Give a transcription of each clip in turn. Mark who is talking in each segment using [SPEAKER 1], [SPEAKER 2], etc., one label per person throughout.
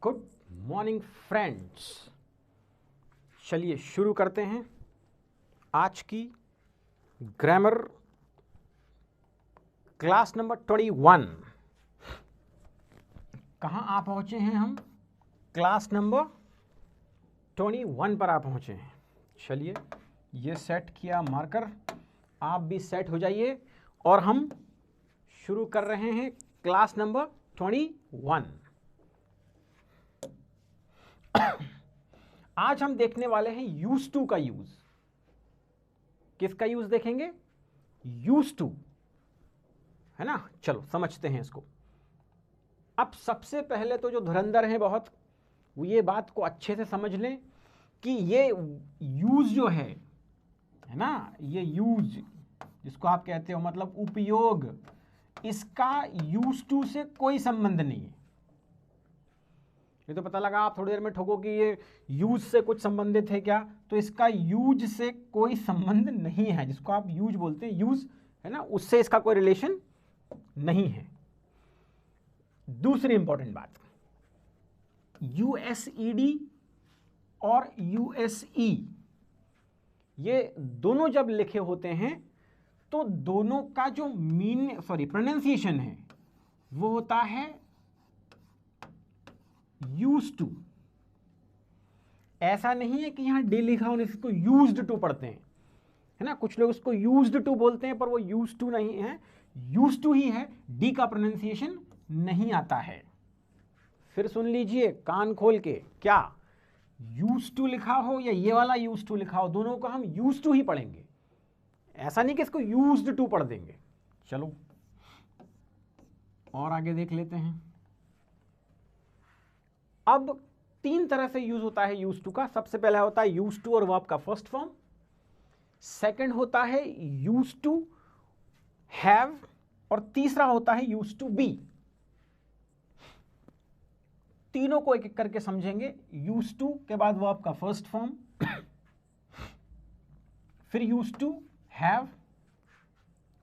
[SPEAKER 1] Good morning friends. चलिए शुरू करते हैं आज की ग्रामर क्लास नंबर 21। कहाँ आप पहुँचे हैं? हम क्लास नंबर 21 पर आप पहुँचे हैं। चलिए ये सेट किया मार्कर, आप भी सेट हो जाइए और हम शुरू कर रहे हैं क्लास नंबर 21। आज हम देखने वाले हैं यूज टू का यूज। किसका यूज देखेंगे? यूज टू, है ना। चलो समझते हैं इसको। अब सबसे पहले तो जो धुरंधर हैं बहुत, वो ये बात को अच्छे से समझ लें कि ये यूज जो है ना, ये यूज जिसको आप कहते हो मतलब उपयोग, इसका यूज टू से कोई संबंध नहीं है। ये तो पता लगा आप थोड़ी देर में ठोको कि ये यूज से कुछ संबंधित है क्या, तो इसका यूज से कोई संबंध नहीं है। जिसको आप यूज बोलते हैं, यूज है ना, उससे इसका कोई रिलेशन नहीं है। दूसरी इंपॉर्टेंट बात, यूएसईडी और यूएसई ये दोनों जब लिखे होते हैं तो दोनों का जो प्रोनाउंसिएशन है वो होता है यूज टू। ऐसा नहीं है कि यहां डी लिखा हो इसको यूज्ड टू पढ़ते हैं, है ना। कुछ लोग इसको यूज्ड टू बोलते हैं पर वो यूज टू नहीं है, यूज टू ही है। डी का प्रोनाउंसिएशन नहीं आता है। फिर सुन लीजिए कान खोल के, क्या यूज टू लिखा हो या ये वाला यूज टू लिखा हो, दोनों को हम यूज टू ही पढ़ेंगे। ऐसा नहीं कि इसको यूज्ड टू पढ़ देंगे। चलो और आगे देख लेते हैं। अब तीन तरह से यूज होता है यूज टू का। सबसे पहला होता है यूज टू और वर्ब का फर्स्ट फॉर्म। सेकंड होता है यूज टू हैव, और तीसरा होता है यूज टू बी। तीनों को एक एक करके समझेंगे। यूज टू के बाद वर्ब का फर्स्ट फॉर्म, फिर यूज टू हैव,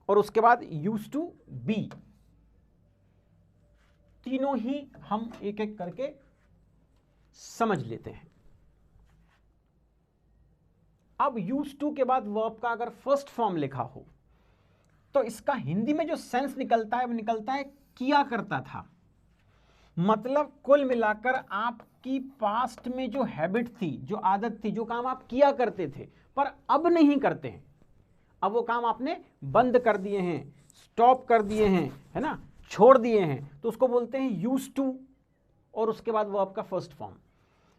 [SPEAKER 1] और उसके बाद यूज टू बी। तीनों ही हम एक एक करके समझ लेते हैं। अब यूज टू के बाद वर्ब का अगर फर्स्ट फॉर्म लिखा हो तो इसका हिंदी में जो सेंस निकलता है वो निकलता है किया करता था। मतलब कुल मिलाकर आपकी पास्ट में जो हैबिट थी, जो आदत थी, जो काम आप किया करते थे पर अब नहीं करते हैं, अब वो काम आपने बंद कर दिए हैं, स्टॉप कर दिए हैं, है ना, छोड़ दिए हैं, तो उसको बोलते हैं यूज टू। और उसके बाद वर्ब का फर्स्ट फॉर्म।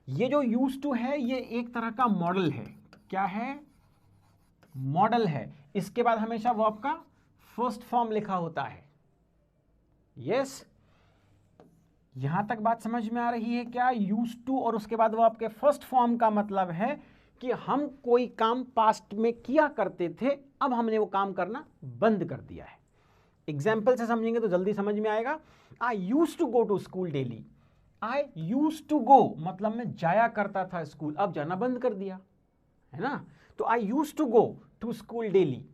[SPEAKER 1] ये जो यूज टू है ये एक तरह का मॉडल है। क्या है? मॉडल है। इसके बाद हमेशा वर्ब का फर्स्ट फॉर्म लिखा होता है। यस, यहां तक बात समझ में आ रही है क्या? यूज टू और उसके बाद वर्ब के फर्स्ट फॉर्म का मतलब है कि हम कोई काम पास्ट में किया करते थे, अब हमने वो काम करना बंद कर दिया है। एग्जाम्पल से समझेंगे तो जल्दी समझ में आएगा। I used to go to school daily. I used to go मतलब मैं जाया करता था स्कूल, अब जाना बंद कर दिया, है ना। तो I used to go to school daily,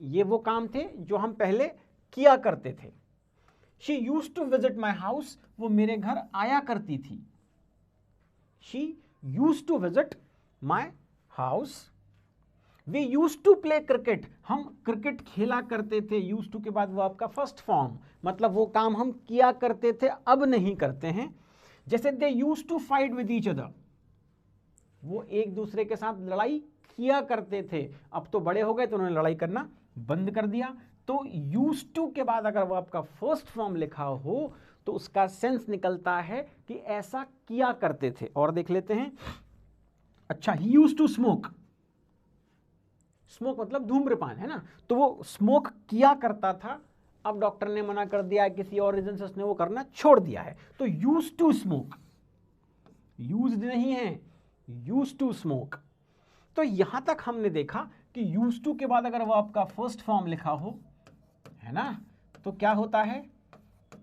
[SPEAKER 1] ये वो काम थे जो हम पहले किया करते थे। She use to visit my house, वो मेरे घर आया करती थी। She use to visit my house. We use to play cricket, हम क्रिकेट खेला करते थे। यूज टू के बाद वो आपका फर्स्ट फॉर्म, मतलब वो काम हम किया करते थे अब नहीं करते हैं। जैसे they use to fight with each other, वो एक दूसरे के साथ लड़ाई किया करते थे, अब तो बड़े हो गए तो उन्होंने लड़ाई करना बंद कर दिया। तो यूज टू के बाद अगर वो आपका फर्स्ट फॉर्म लिखा हो तो उसका सेंस निकलता है कि ऐसा किया करते थे। और देख लेते हैं। अच्छा, ही यूज टू स्मोक, स्मोक मतलब धूम्रपान, है ना। तो वो स्मोक किया करता था, अब डॉक्टर ने मना कर दिया, किसी और रीजन से उसने वो करना छोड़ दिया है। तो यूज टू स्मोक, यूज्ड नहीं है, यूज टू स्मोक। तो यहां तक हमने देखा कि यूज टू के बाद अगर वो आपका फर्स्ट फॉर्म लिखा हो, है ना, तो क्या होता है,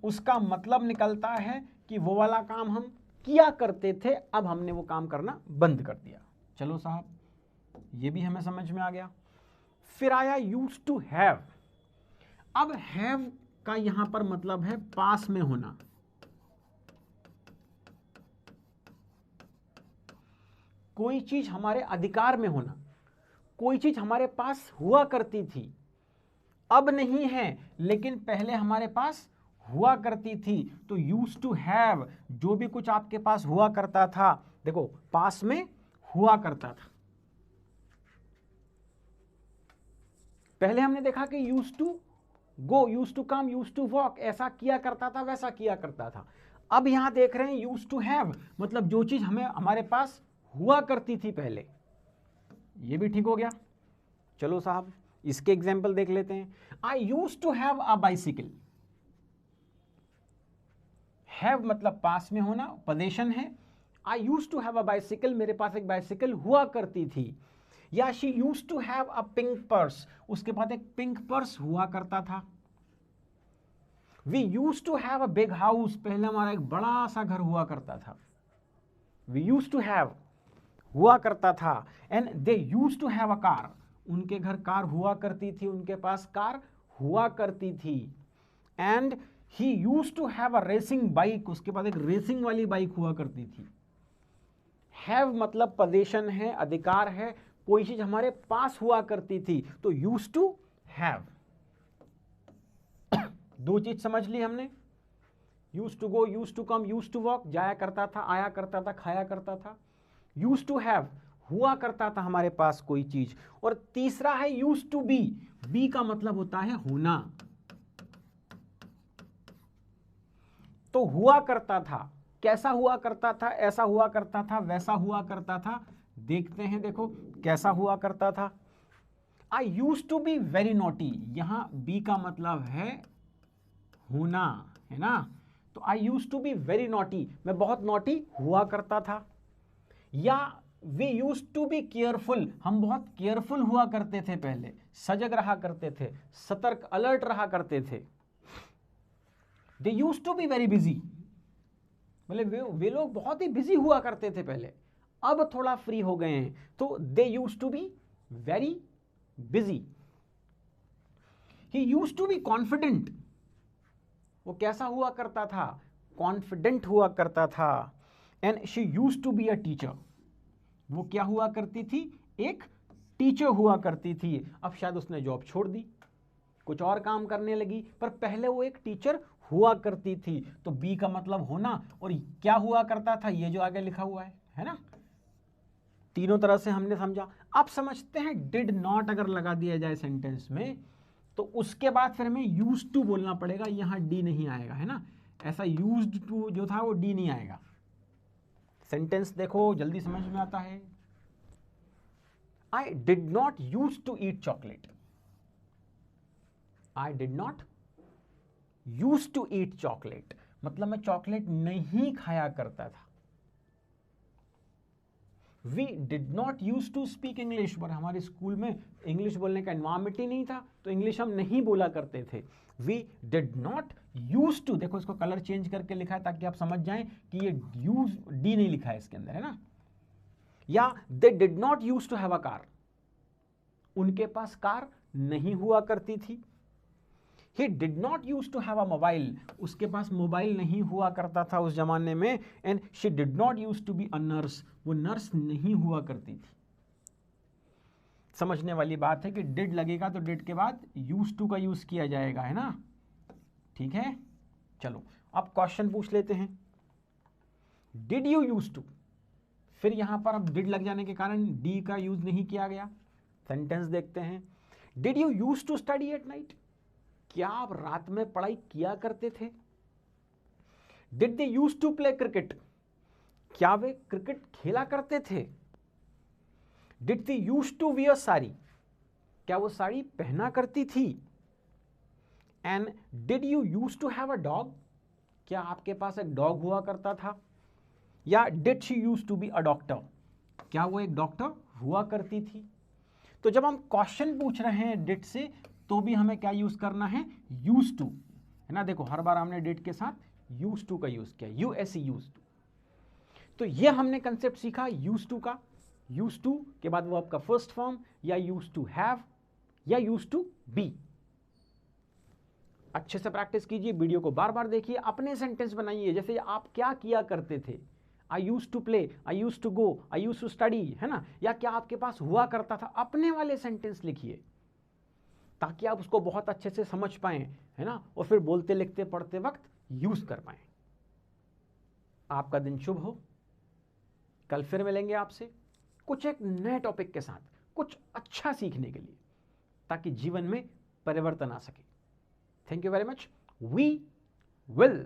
[SPEAKER 1] उसका मतलब निकलता है कि वो वाला काम हम किया करते थे, अब हमने वो काम करना बंद कर दिया। चलो साहब, ये भी हमें समझ में आ गया। फिर आया यूज टू हैव। अब हैव का यहां पर मतलब है पास में होना। कोई चीज हमारे अधिकार में होना, कोई चीज हमारे पास हुआ करती थी, अब नहीं है लेकिन पहले हमारे पास हुआ करती थी। तो यूज टू हैव, जो भी कुछ आपके पास हुआ करता था, देखो पास में हुआ करता था। पहले हमने देखा कि use to go, use to come, use to walk, ऐसा किया करता था, वैसा किया करता था। अब यहां देख रहे हैं यूज टू हैव, मतलब जो चीज हमें हमारे पास हुआ करती थी पहले। ये भी ठीक हो गया। चलो साहब इसके एग्जाम्पल देख लेते हैं। I used to have a bicycle. Have मतलब पास में होना, पोजीशन है। I used to have a bicycle, मेरे पास एक बाइसिकल हुआ करती थी। या she use to have a pink purse, उसके बाद एक पिंक पर्स हुआ करता था। We use to have a big house, पहले हमारा एक बड़ा सा घर हुआ करता था। वी यूज टू हैव हुआ करता था। And they use to have a car, उनके घर कार हुआ करती थी, उनके पास कार हुआ करती थी। And he use to have a racing bike, उसके पास एक रेसिंग वाली बाइक हुआ करती थी। हैव मतलब पोजीशन है, अधिकार है, कोई चीज हमारे पास हुआ करती थी, तो यूज टू हैव। दो चीज समझ ली हमने, use to go, use to come, use to walk, जाया करता था, आया करता था, खाया करता था। यूज टू हैव हुआ करता था हमारे पास कोई चीज। और तीसरा है यूज टू बी, बी का मतलब होता है होना। तो हुआ करता था, कैसा हुआ करता था, ऐसा हुआ करता था, वैसा हुआ करता था। देखते हैं, देखो कैसा हुआ करता था। I used to be very naughty, यहां बी का मतलब है होना, है ना। तो I used to be very naughty, मैं बहुत नॉटी हुआ करता था। या we use to be careful, हम बहुत केयरफुल हुआ करते थे, पहले सजग रहा करते थे, सतर्क अलर्ट रहा करते थे। They use to be very busy, मतलब वे लोग बहुत ही बिजी हुआ करते थे पहले, अब थोड़ा फ्री हो गए हैं, तो they use to be very busy. He use to be confident, वो कैसा हुआ करता था, कॉन्फिडेंट हुआ करता था। And she use to be a teacher, वो क्या हुआ करती थी, एक टीचर हुआ करती थी। अब शायद उसने जॉब छोड़ दी, कुछ और काम करने लगी, पर पहले वो एक टीचर हुआ करती थी। तो बी का मतलब होना, और क्या हुआ करता था, ये जो आगे लिखा हुआ है ना। तीनों तरह से हमने समझा। अब समझते हैं डिड नॉट अगर लगा दिया जाए सेंटेंस में, तो उसके बाद फिर हमें यूज टू बोलना पड़ेगा, यहां डी नहीं आएगा, है ना। ऐसा यूज्ड टू जो था वो डी नहीं आएगा। सेंटेंस देखो जल्दी समझ में आता है। I did not use to eat chocolate, I did not use to eat chocolate, मतलब मैं चॉकलेट नहीं खाया करता था। We did not use to speak English, पर हमारे स्कूल में इंग्लिश बोलने का एनवायरमेंट ही नहीं था, तो इंग्लिश हम नहीं बोला करते थे। We did not use to, देखो इसको कलर चेंज करके लिखा है ताकि आप समझ जाएं कि ये यूज डी नहीं लिखा है इसके अंदर, है ना। या they did not use to have a car, उनके पास कार नहीं हुआ करती थी। He did not used to have a mobile, उसके पास मोबाइल नहीं हुआ करता था उस जमाने में। And she did not used to be a nurse, वो नर्स नहीं हुआ करती थी। समझने वाली बात है कि did लगेगा तो did के बाद used to का यूज किया जाएगा, है ना। ठीक है, चलो अब क्वेश्चन पूछ लेते हैं। Did you used to, फिर यहां पर अब did लग जाने के कारण डी का यूज नहीं किया गया। सेंटेंस देखते हैं। Did you used to study at night, क्या आप रात में पढ़ाई किया करते थे। Did they use to play cricket, क्या वे क्रिकेट खेला करते थे। Did they use to wear sari, क्या वो साड़ी पहना करती थी। And did you use to have a dog, क्या आपके पास एक डॉग हुआ करता था। या did she use to be a doctor, क्या वो एक डॉक्टर हुआ करती थी। तो जब हम क्वेश्चन पूछ रहे हैं डिड से, तो भी हमें क्या यूज करना है, यूज टू, है ना। देखो हर बार हमने डिड के साथ यूज टू का यूज किया, यूएसई यूज टू। तो ये हमने कंसेप्ट सीखा यूज टू का। यूज टू के बाद वो आपका फर्स्ट फॉर्म, या यूज टू हैव, या यूज टू बी। अच्छे से प्रैक्टिस कीजिए, वीडियो को बार बार देखिए, अपने सेंटेंस बनाइए। जैसे आप क्या किया करते थे, I used to play, I used to go, I used to study, है ना, या क्या आपके पास हुआ करता था, अपने वाले सेंटेंस लिखिए ताकि आप उसको बहुत अच्छे से समझ पाएं, है ना, और फिर बोलते लिखते पढ़ते वक्त यूज कर पाएं। आपका दिन शुभ हो। कल फिर मिलेंगे आपसे कुछ एक नए टॉपिक के साथ, कुछ अच्छा सीखने के लिए, ताकि जीवन में परिवर्तन आ सके। Thank you very much. We will